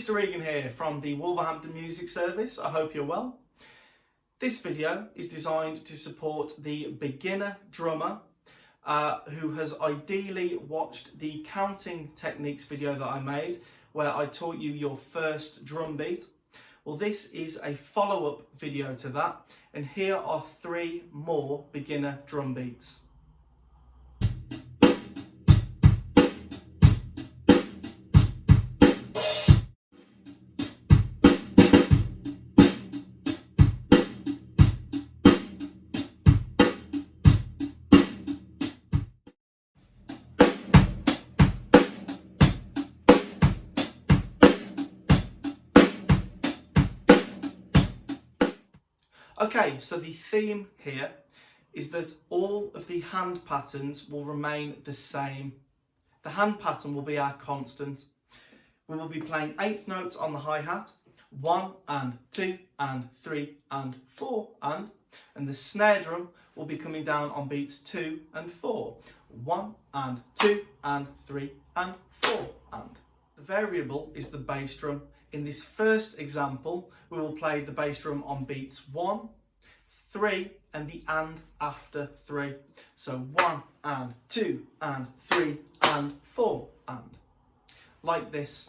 Mr. Regan here from the Wolverhampton Music Service. I hope you're well. This video is designed to support the beginner drummer who has ideally watched the counting techniques video that I made where I taught you your first drum beat. Well, this is a follow-up video to that, and here are 3 more beginner drum beats. Okay, so the theme here is that all of the hand patterns will remain the same. The hand pattern will be our constant. We will be playing 8th notes on the hi-hat, 1 and 2 and 3 and 4 and the snare drum will be coming down on beats 2 and 4. 1 and 2 and 3 and 4 and. The variable is the bass drum. In this first example, we will play the bass drum on beats 1, 3 and the and after 3. So 1 and 2 and 3 and 4 and. Like this.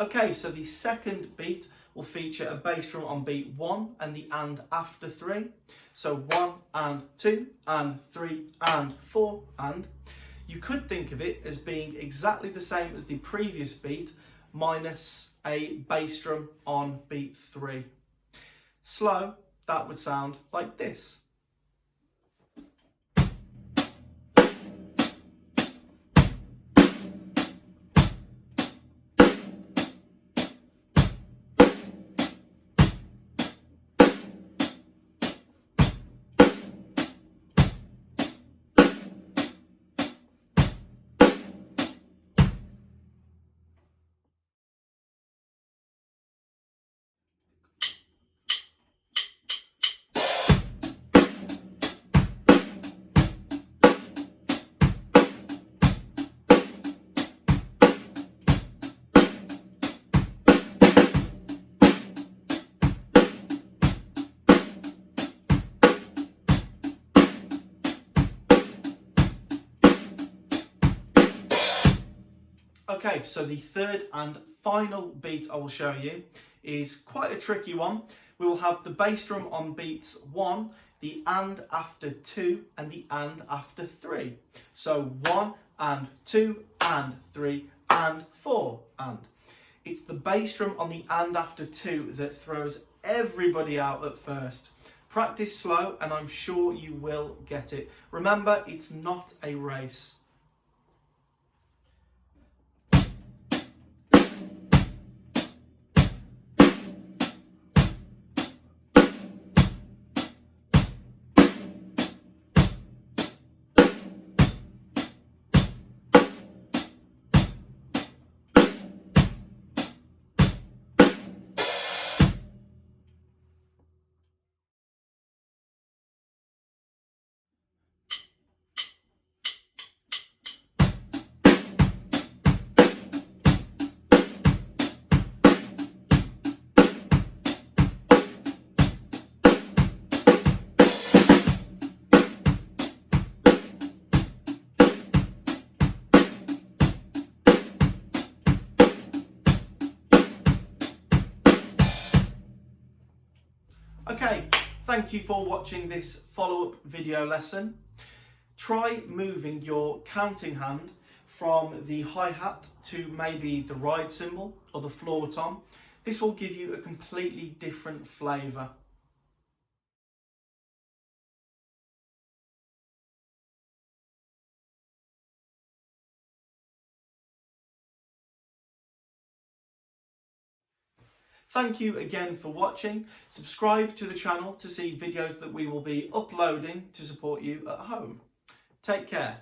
Okay, so the second beat will feature a bass drum on beat 1 and the and after 3. So 1 and 2 and 3 and 4 and. You could think of it as being exactly the same as the previous beat minus a bass drum on beat 3. Slow, that would sound like this. Okay, so the third and final beat I will show you is quite a tricky one. We will have the bass drum on beats 1, the and after 2 and the and after 3. So 1 and 2 and 3 and 4 and. It's the bass drum on the and after 2 that throws everybody out at first. Practice slow and I'm sure you will get it. Remember, it's not a race. Okay, thank you for watching this follow-up video lesson. Try moving your counting hand from the hi-hat to maybe the ride cymbal or the floor tom. This will give you a completely different flavour. Thank you again for watching. Subscribe to the channel to see videos that we will be uploading to support you at home. Take care.